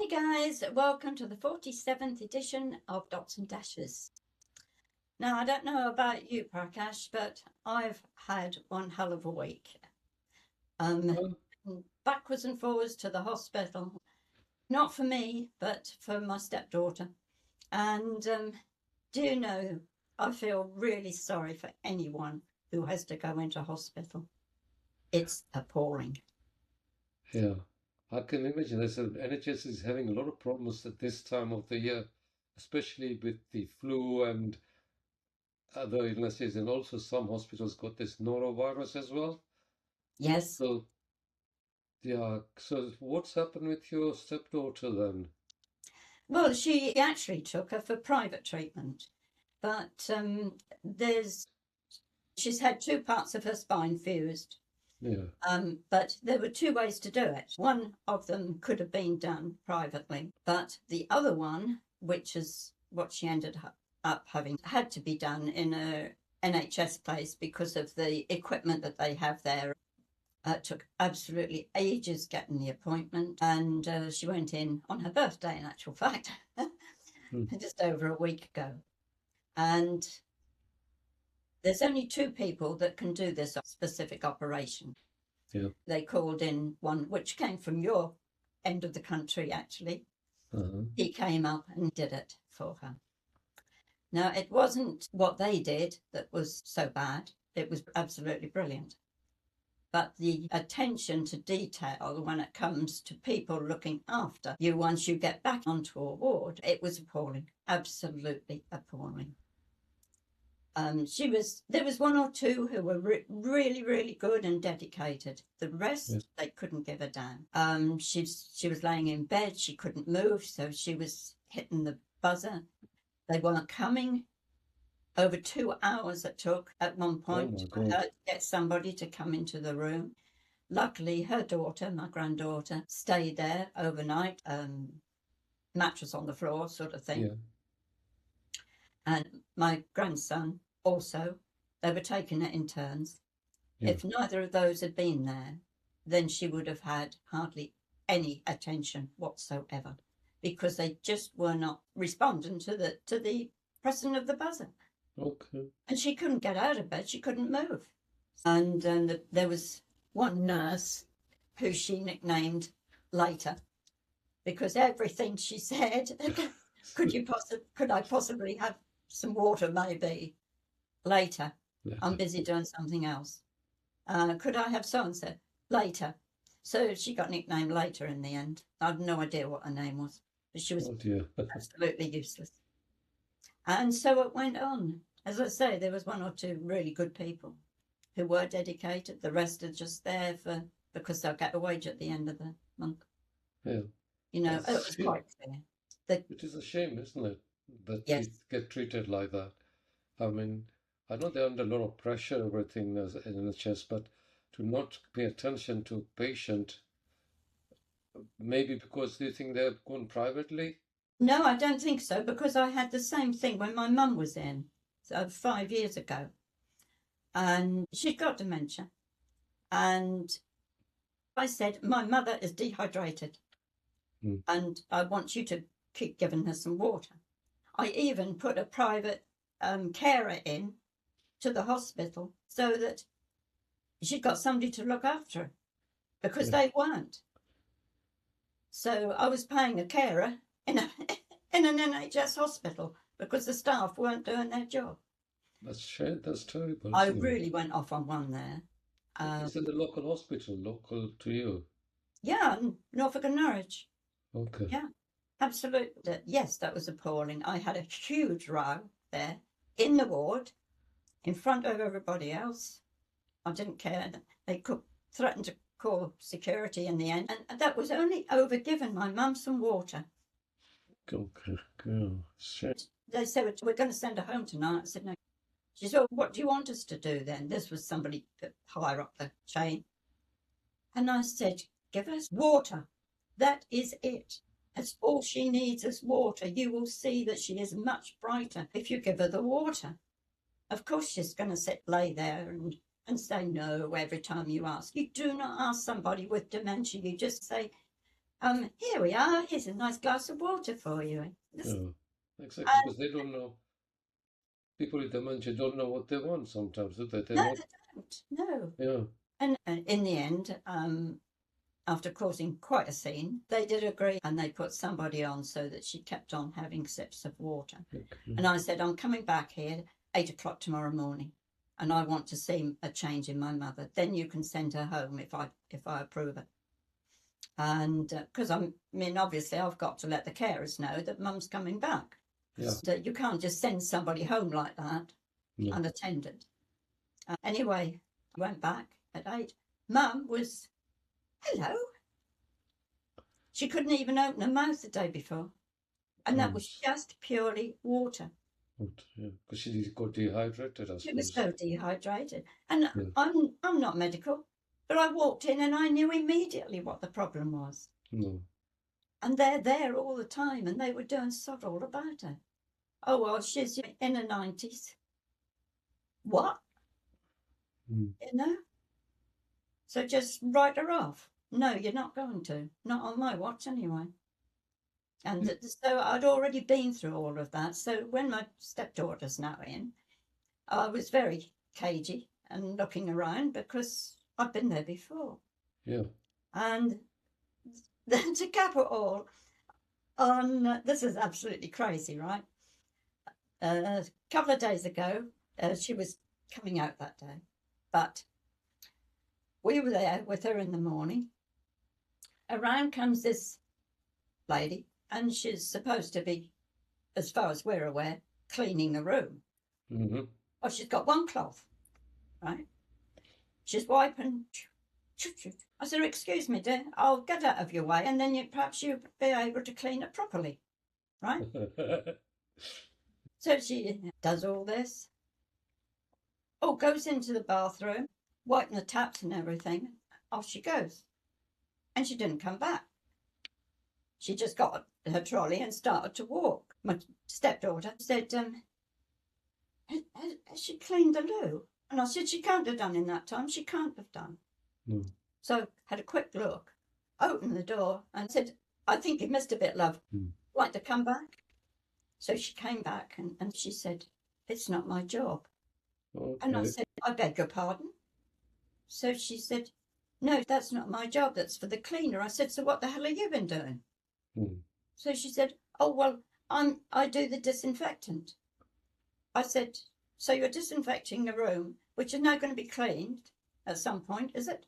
guys, welcome to the 47th edition of Dots and Dashes. Now, I don't know about you, Prakash, but I've had one hell of a week. Backwards and forwards to the hospital, not for me, but for my stepdaughter. And do you know, I feel really sorry for anyone who has to go into hospital. It's appalling. Yeah, I can imagine. As NHS is having a lot of problems at this time of the year, especially with the flu and other illnesses, and also some hospitals got this norovirus as well. Yes. So, yeah. So, what's happened with your stepdaughter then? Well, she actually took her for private treatment, but she's had two parts of her spine fused. Yeah. But there were two ways to do it. One of them could have been done privately, but the other one, which is what she ended up having, had to be done in a NHS place because of the equipment that they have there. It took absolutely ages getting the appointment, and she went in on her birthday, in actual fact, just over a week ago. And there's only two people that can do this specific operation. Yeah. They called in one, which came from your end of the country, actually. He came up and did it for her. Now, it wasn't what they did that was so bad. It was absolutely brilliant. But the attention to detail when it comes to people looking after you once you get back onto a ward, it was appalling, absolutely appalling. There was one or two who were really, really good and dedicated. The rest, yes, they couldn't give a damn. She was laying in bed. She couldn't move, so she was hitting the buzzer. They weren't coming. Over 2 hours it took at one point for her to get somebody to come into the room. Luckily, her daughter, my granddaughter, stayed there overnight, mattress on the floor sort of thing. Yeah. And my grandson also, they were taking it in turns. Yeah. If neither of those had been there, then she would have had hardly any attention whatsoever, because they just were not responding to the pressing of the buzzer. Okay. And she couldn't get out of bed. She couldn't move. And there was one nurse who she nicknamed Later, because everything she said, could I possibly have some water, maybe? Later. I'm busy doing something else. Could I have so-and-so? Later. So she got nicknamed Later in the end. I had no idea what her name was, but she was absolutely useless. And so it went on. As I say, there was one or two really good people who were dedicated. The rest are just there because they'll get a wage at the end of the month. Yeah. You know, it was quite clear. It is a shame, isn't it, that you get treated like that. I mean, I know they're under a lot of pressure, everything as NHS, but to not pay attention to a patient, maybe because they think they're going privately? No, I don't think so, because I had the same thing when my mum was in, so 5 years ago. And she'd got dementia. And I said, my mother is dehydrated. And I want you to keep giving her some water. I even put a private carer in to the hospital so that she'd got somebody to look after her, because they weren't. So I was paying a carer in an NHS hospital because the staff weren't doing their job. That's terrible. I really went off on one there. Is it the local hospital, local to you? Yeah, Norfolk and Norwich. Okay. Yeah, absolutely. Yes, that was appalling. I had a huge row there in the ward, in front of everybody else. I didn't care. They threatened to call security in the end, and that was only over giving my mum some water. Okay, girl. Shit. They said, we're going to send her home tonight. I said, no. She said, what do you want us to do then? This was somebody higher up the chain. And I said, give us water. That is it. That's all she needs is water. You will see that she is much brighter if you give her the water. Of course, she's going to lay there and say no every time you ask. You do not ask somebody with dementia. You just say, Here we are. Here's a nice glass of water for you. Yeah, exactly, because they don't know. People with dementia don't know what they want sometimes, do they? No, they don't. No. Yeah. And in the end, after causing quite a scene, they did agree and they put somebody on so that she kept on having sips of water. Okay. And I said, I'm coming back here 8 o'clock tomorrow morning and I want to see a change in my mother. Then you can send her home if I approve it. And because obviously I've got to let the carers know that mum's coming back. Yeah. You can't just send somebody home like that, unattended. Anyway, I went back at 8. Mum was, hello. She couldn't even open her mouth the day before. And that was just purely water. Yeah, because she got dehydrated, I suppose. She was so dehydrated. And I'm not medical, but I walked in and I knew immediately what the problem was. No. And they're there all the time and they were doing sod all about her. Oh, well, she's in her 90s. What? You know? So just write her off. No, you're not going to. Not on my watch anyway. And so I'd already been through all of that. So when my stepdaughter's now in, I was very cagey and looking around because I've been there before. Yeah. And then to cap it all, this is absolutely crazy, right? A couple of days ago, she was coming out that day, but we were there with her in the morning. Around comes this lady, and she's supposed to be, as far as we're aware, cleaning the room. Mm-hmm. Oh, she's got one cloth, right? She's wiping. I said, excuse me, dear, I'll get out of your way, and then perhaps you'll be able to clean it properly, right? So she does all this. Oh, goes into the bathroom, wiping the taps and everything. Off she goes. And she didn't come back. She just got her trolley and started to walk. My stepdaughter said, has she cleaned the loo? And I said, she can't have done in that time. She can't have done. No. So had a quick look, opened the door and said, I think you missed a bit, love. Like to come back? So she came back and she said, it's not my job. Okay. And I said, I beg your pardon? So she said, no, that's not my job. That's for the cleaner. I said, so what the hell have you been doing? So she said, oh, well, I do the disinfectant. I said, so you're disinfecting the room, which is now going to be cleaned at some point, is it?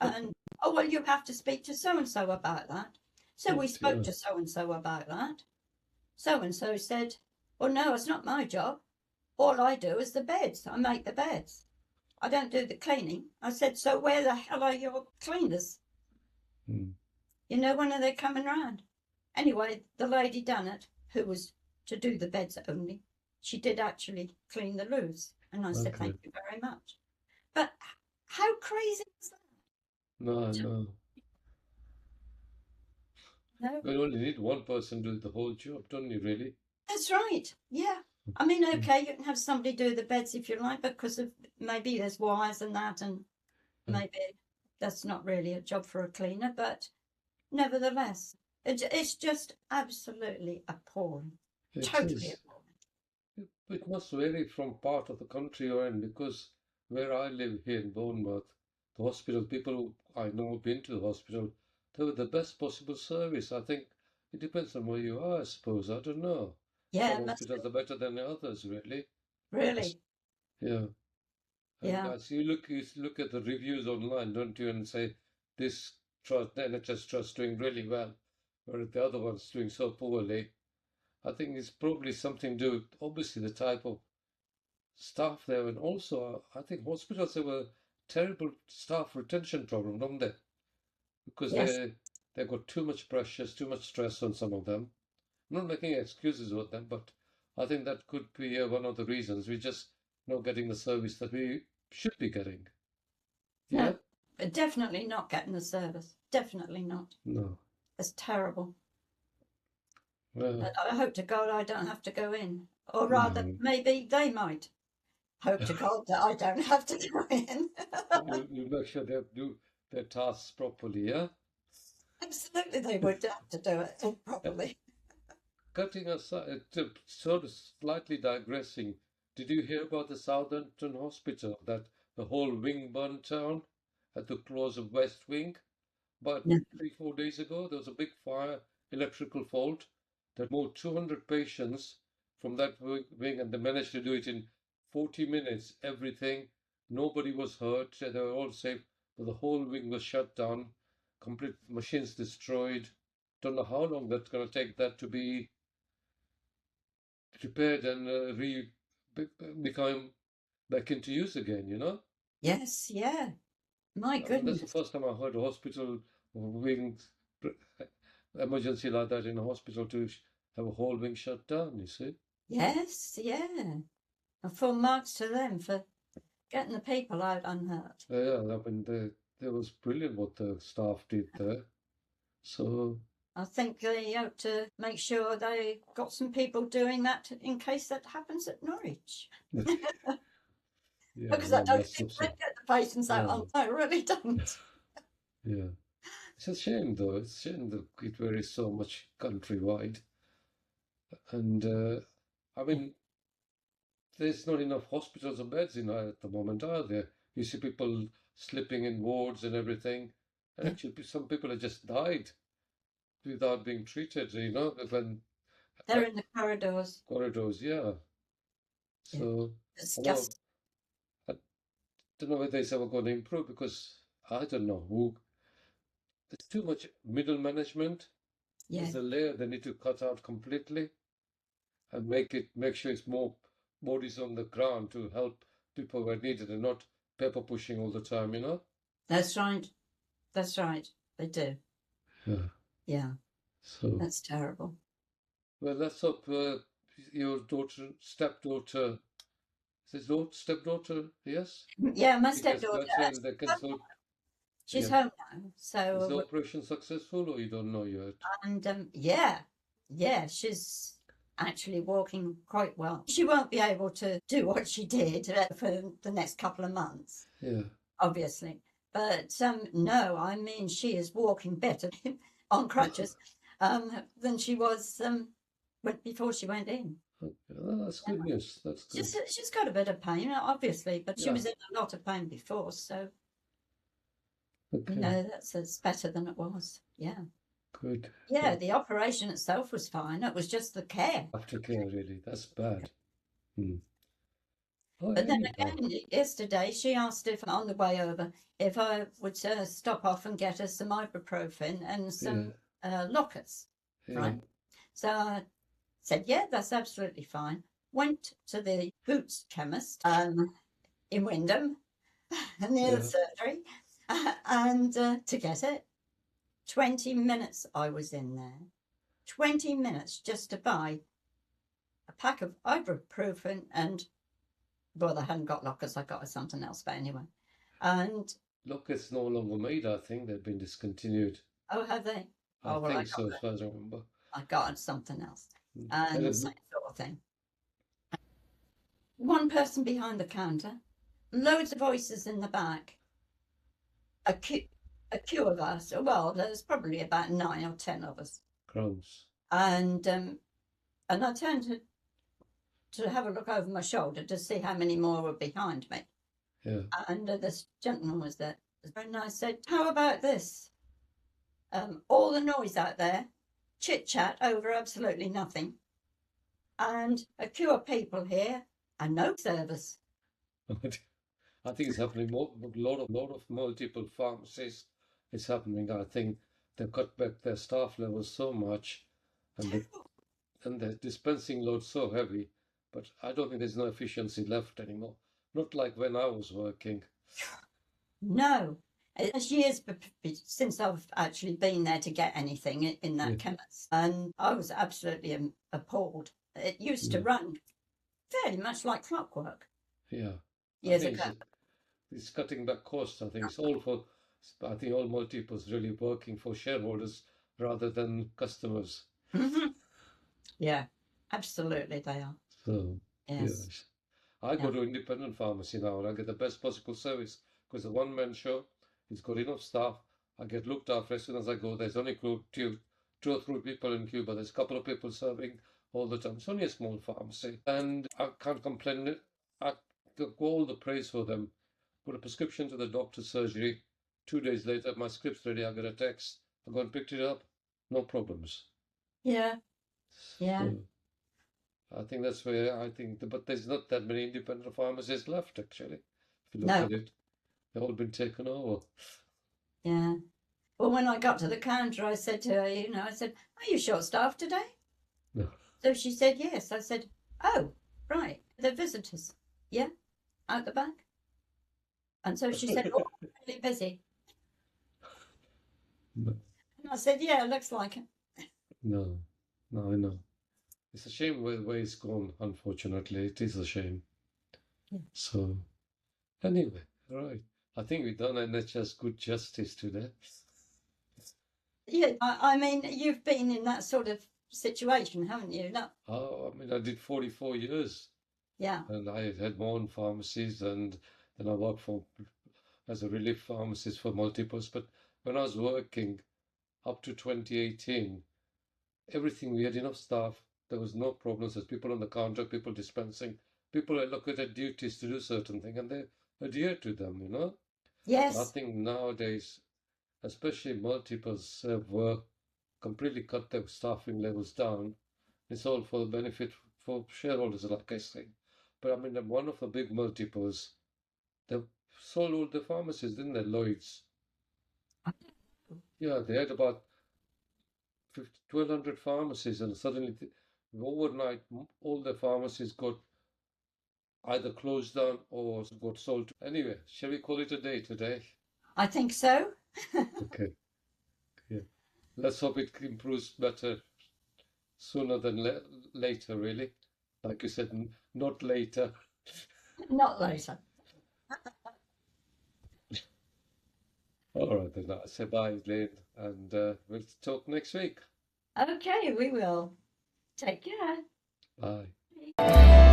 And, oh, well, you have to speak to so-and-so about that. So we spoke to so-and-so about that. So-and-so said, well, no, it's not my job. All I do is the beds. I make the beds. I don't do the cleaning. I said, so where the hell are your cleaners? You know, when are they coming round? Anyway, the lady done it, who was to do the beds only. She did actually clean the loos. And I said, thank you very much. But how crazy is that? No. You only need one person to do the whole job, don't you, really? That's right, yeah. I mean, okay, you can have somebody do the beds if you like, because of maybe there's wires and that, and maybe that's not really a job for a cleaner, but nevertheless, it's just absolutely appalling. Totally appalling. It must vary from part of the country you're in, because where I live here in Bournemouth, the hospital, people who I know have been to the hospital, they were the best possible service. I think it depends on where you are, I suppose. I don't know. Yeah, some hospitals are better than others, really. Really? Yeah. And yeah. as you look at the reviews online, don't you, and say this trust, the NHS trust, doing really well, whereas the other one's doing so poorly. I think it's probably something to do with, obviously, the type of staff there, and also I think hospitals have a terrible staff retention problem, don't they? Because they've got too much pressure, too much stress on some of them. I'm not making excuses with them, but I think that could be one of the reasons we're just not getting the service that we should be getting. Yeah? No, definitely not getting the service. Definitely not. No. It's terrible. Well, I hope to God I don't have to go in. Or rather, maybe they might. Hope to God that I don't have to go in. you make sure they do their tasks properly, yeah? Absolutely, they would have to do it properly. Cutting aside, sort of slightly digressing, did you hear about the Southampton Hospital that the whole wing burnt down at the close of West Wing? But No. 3, 4 days ago, there was a big fire, electrical fault that moved 200 patients from that wing, and they managed to do it in 40 minutes. Everything, nobody was hurt, they were all safe, but the whole wing was shut down, complete machines destroyed. Don't know how long that's going to take that to be repaired and become back into use again, you know? Yes, yeah. My I mean, that's the goodness. first time I heard a hospital wing emergency like that in a hospital to have a whole wing shut down, you see? Yes, yeah. And full marks to them for getting the people out unhurt. Yeah, I mean, they was brilliant what the staff did there. So, I think they ought to make sure they got some people doing that in case that happens at Norwich. yeah, Because I no, don't that's think so, they'd get the patients out on. I really don't. yeah. It's a shame, though. It's a shame that it varies so much countrywide. And, I mean, there's not enough hospitals or beds in at the moment, are there? You see people sleeping in wards and everything. And Yeah. actually, some people have just died without being treated, you know, when They're in the corridors. corridors, yeah. Yeah. So, I know, Disgusting. I don't know whether it's ever going to improve because I don't know who. There's too much middle management. Yeah. There's a layer they need to cut out completely and make sure it's more bodies on the ground to help people where needed and not paper pushing all the time, you know? That's right. That's right. They do. Yeah. Yeah. So, That's terrible. well, let's hope your stepdaughter, is his stepdaughter, yes? Yeah, my She gets stepdaughter, better and they can sort, she's yeah. home now. Is the So, operation successful or you don't know yet? and yeah, she's actually walking quite well. She won't be able to do what she did for the next couple of months, Yeah. obviously. But no, I mean, she is walking better on crutches than she was before she went in. Okay. Well, that's good news. That's good. She's got a bit of pain, obviously, but she Yeah. was in a lot of pain before, so Okay. that's better than it was. Yeah. Good. Yeah, the operation itself was fine. It was just the care. Aftercare, really. That's bad. Oh, But then anyhow. again, yesterday she asked if on the way over if I would stop off and get her some ibuprofen and some lockers, Yeah. right? So I said, yeah, that's absolutely fine. Went to the Boots chemist in Wyndham near the surgery and to get it. 20 minutes I was in there. 20 minutes just to buy a pack of ibuprofen and, well, they hadn't got lockers, I got her something else, but anyway. And lockers no longer made, I think they've been discontinued. oh, have they? I think so, as far as I remember. I got her something else. And And same sort of thing. One person behind the counter, loads of voices in the back. A queue of us. Well, there's probably about 9 or 10 of us. Crumbs. And I turned to have a look over my shoulder to see how many more were behind me. Yeah. And this gentleman was there. And I said, how about this? All the noise out there, chit-chat over absolutely nothing. And a queue of people here and no service. I think it's happening more. A lot of multiple pharmacies. It's happening. I think they've cut back their staff levels so much, and the dispensing load so heavy. But I don't think there's no efficiency left anymore. Not like when I was working. No, it's years since I've actually been there to get anything in that chemist, and I was absolutely appalled. It used to run fairly much like clockwork. Yeah. Years ago. It's cutting back costs. I think it's all for. I think all multiples really working for shareholders rather than customers. Yeah, absolutely they are. So yes. I go to independent pharmacy now and I get the best possible service because the one-man show, it's got enough staff. I get looked after as soon as I go. There's only two or three people in queue, but there's a couple of people serving all the time. It's only a small pharmacy, and I can't complain. I go all the praise for them. Put a prescription to the doctor's surgery. 2 days later, my script's ready. I get a text. I go and picked it up. No problems. Yeah. Yeah. So I think that's where but there's not that many independent pharmacies left, actually. If you look at it, they've all been taken over. Yeah. Well, when I got to the counter, I said to her, I said, "Are you short-staffed today?" No. So she said, "Yes." I said, "Oh, right. They're visitors." "Yeah, out the back." And so she said, "Oh, I'm really busy." No. And I said, "Yeah, it looks like it." No, I know. It's a shame where it's gone, unfortunately. It is a shame. Yeah. So, anyway, right. I think we've done NHS good justice today. Yeah, I mean, you've been in that sort of situation, haven't you? No. Oh, I mean, I did 44 years. Yeah. And I had my own pharmacies, and then I worked as a relief pharmacist for multiples. But when I was working up to 2018, everything, we had enough staff. There was no problems. There's people on the counter, people dispensing, people allocated duties to do certain things, and they adhere to them, Yes. I think nowadays, especially multiples, have completely cut their staffing levels down. It's all for the benefit for shareholders, like I say. But I mean, one of the big multiples, they sold all the pharmacies, didn't they? Lloyd's. Yeah, they had about 1,200 pharmacies, and suddenly, overnight, all the pharmacies got either closed down or got sold. Anyway, shall we call it a day today? I think so. Okay. Yeah. Let's hope it improves better sooner than later, really. Like you said, not later. Not later. All right, then I say bye, Lynn, and we'll talk next week. Okay, we will. Take care. Bye.